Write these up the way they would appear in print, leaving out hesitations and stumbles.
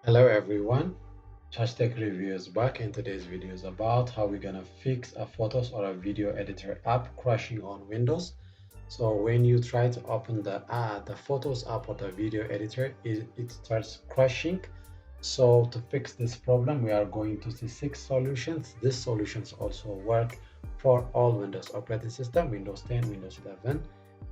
Hello everyone, Hashtag Review is back. In today's video is about how we're gonna fix a photos or a video editor app crashing on Windows. So when you try to open the Photos app or the video editor, it starts crashing. So to fix this problem, we are going to see 6 solutions. These solutions also work for all Windows operating system, Windows 10, Windows 11,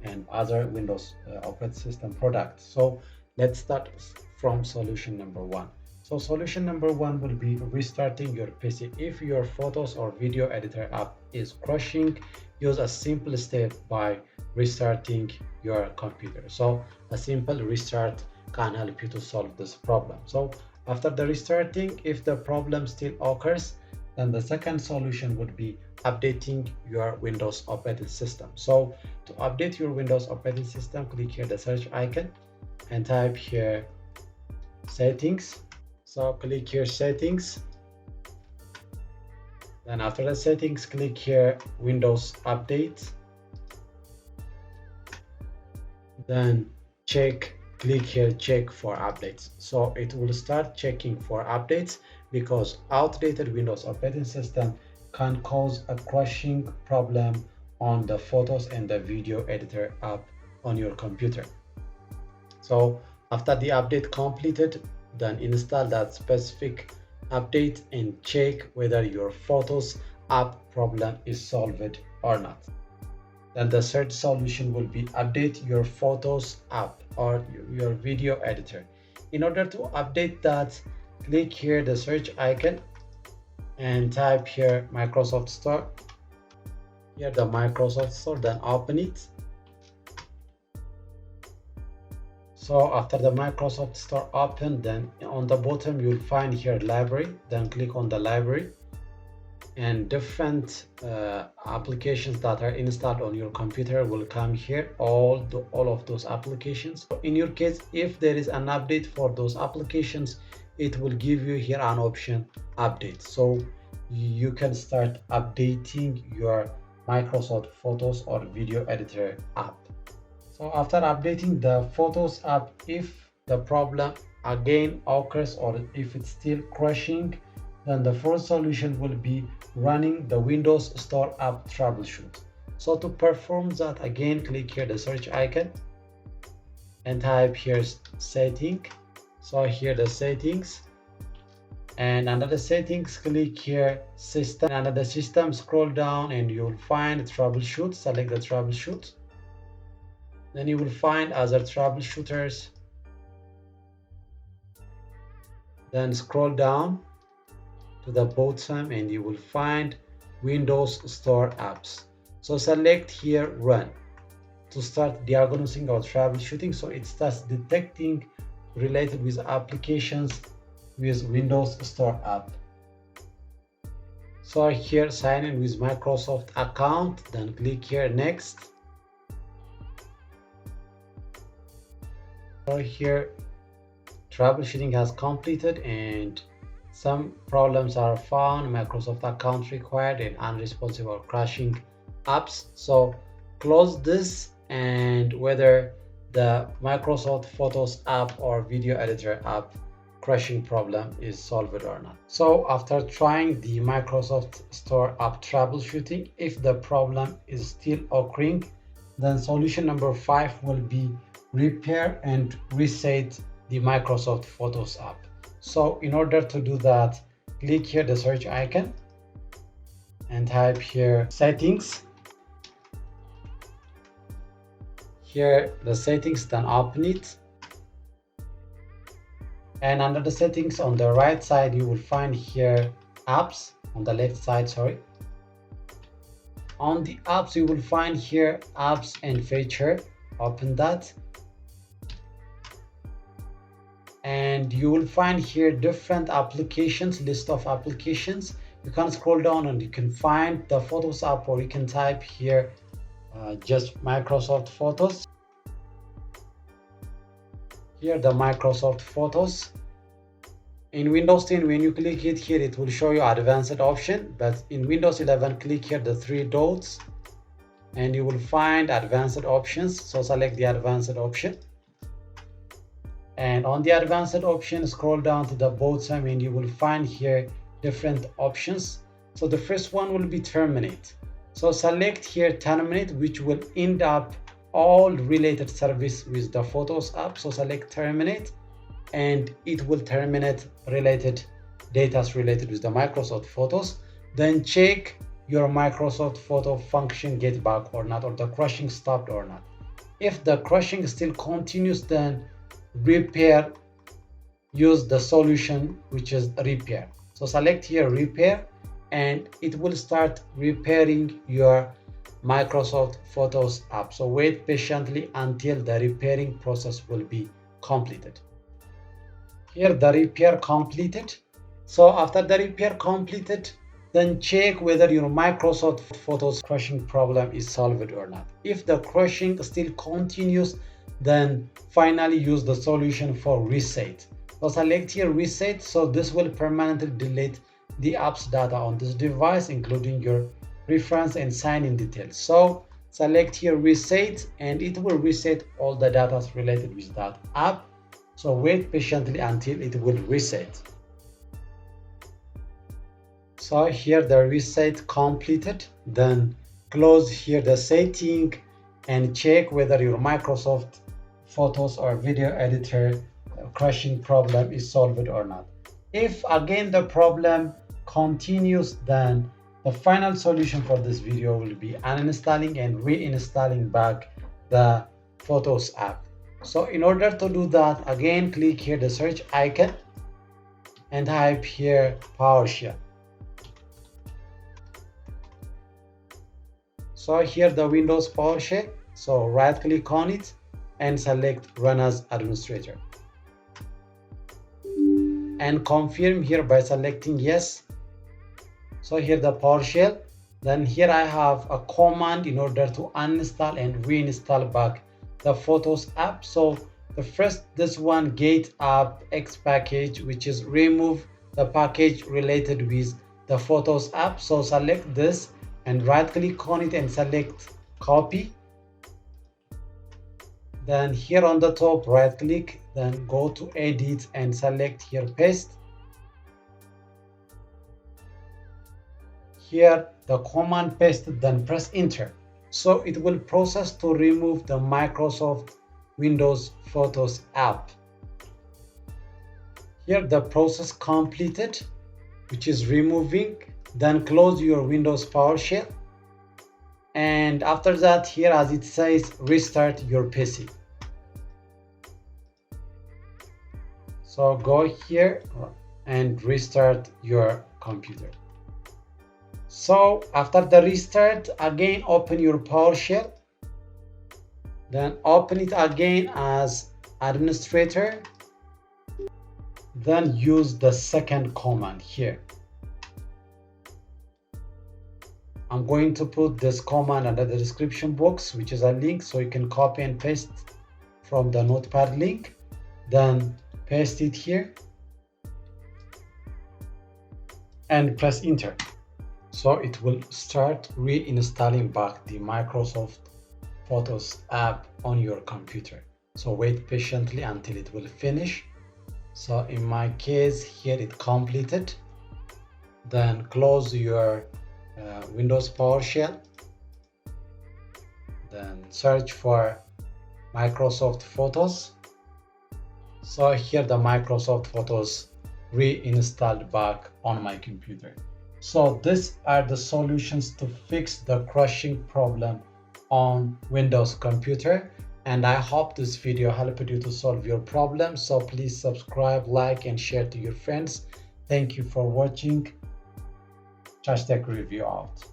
and other Windows operating system products. So let's start from solution number 1. So solution number 1 will be restarting your PC. If your photos or video editor app is crashing, use a simple step by restarting your computer. So a simple restart can help you to solve this problem. So after the restarting, if the problem still occurs, then the second solution would be updating your Windows operating system. So to update your Windows operating system, click here the search icon and type here settings. So click here settings. Then after the settings, click here Windows update. Then click here check for updates. So it will start checking for updates because outdated Windows operating system can cause a crashing problem on the photos and the video editor app on your computer. So after the update completed, then install that specific update and check whether your photos app problem is solved or not. Then the third solution will be update your photos app or your video editor. In order to update that, click here the search icon and type here Microsoft Store. Here the Microsoft Store, then open it. So after the Microsoft Store open, then on the bottom you'll find here library. Then click on the library and different applications that are installed on your computer will come here, all of those applications. In your case, if there is an update for those applications, it will give you here an option update, so you can start updating your Microsoft Photos or video editor app. So after updating the Photos app, if the problem again occurs or if it's still crashing, then the first solution will be running the Windows Store app troubleshoot. So to perform that, again click here the search icon and type here setting. So here the settings, and under the settings click here system. Under the system, scroll down and you'll find troubleshoot. Select the troubleshoot. Then you will find other troubleshooters. Then scroll down to the bottom and you will find Windows Store apps. So select here run to start diagnosing or troubleshooting. So it starts detecting related with applications with Windows Store app. So here sign in with Microsoft account, then click here next. So here troubleshooting has completed and some problems are found, Microsoft account required and unresponsive or crashing apps. So close this and whether the Microsoft Photos app or video editor app crashing problem is solved or not. So after trying the Microsoft Store app troubleshooting, if the problem is still occurring, then solution number 5 will be repair and reset the Microsoft Photos app. So in order to do that, click here the search icon and type here settings. Here the settings, then open it. And under the settings on the right side, you will find here apps. On the left side, sorry. On the apps, you will find here apps and feature. Open that. And you will find here different applications, list of applications. You can scroll down and you can find the Photos app, or you can type here just Microsoft Photos. Here the Microsoft Photos. In Windows 10, when you click it here, it will show you advanced option, but in Windows 11, click here the 3 dots and you will find advanced options. So select the advanced option. And on the advanced option, scroll down to the bottom and you will find here different options. So the first one will be terminate. So select here terminate, which will end up all related service with the Photos app. So select terminate and it will terminate related data related with the Microsoft Photos. Then check your Microsoft Photo function get back or not, or the crushing stopped or not. If the crushing still continues, then repair, use the solution which is repair. So select here repair and it will start repairing your Microsoft Photos app. So wait patiently until the repairing process will be completed. Here the repair completed. So after the repair completed, then check whether your Microsoft Photos crushing problem is solved or not. If the crushing still continues, then finally use the solution for reset. So select here reset. So this will permanently delete the app's data on this device, including your reference and sign-in details. So select here reset and it will reset all the data related with that app. So wait patiently until it will reset. So here the reset completed. Then close here the setting and check whether your Microsoft Photos or video editor crashing problem is solved or not. If again the problem continues, then the final solution for this video will be uninstalling and reinstalling back the Photos app. So in order to do that, again click here the search icon and type here PowerShell. So here the Windows PowerShell. So right click on it and select Run as Administrator. And confirm here by selecting yes. So here the PowerShell. Then here I have a command in order to uninstall and reinstall back the Photos app. So the first, this one get app X package, which is remove the package related with the Photos app. So select this and right click on it and select copy. Then here on the top right click, then go to edit and select here paste. Here the command paste, then press enter. So it will process to remove the Microsoft Windows Photos app. Here the process completed, which is removing. Then close your Windows PowerShell. And after that, here as it says, restart your PC. So go here and restart your computer. So after the restart, again open your PowerShell. Then open it again as administrator. Then use the second command here. I'm going to put this command under the description box, which is a link, so you can copy and paste from the notepad link. Then paste it here and press enter. So it will start reinstalling back the Microsoft Photos app on your computer. So wait patiently until it will finish. So in my case here it completed. Then close your Windows PowerShell. Then search for Microsoft Photos. So here the Microsoft Photos reinstalled back on my computer. So these are the solutions to fix the crushing problem on Windows computer. And I hope this video helped you to solve your problem. So please subscribe, like, and share to your friends. Thank you for watching. Josh Tech Review out.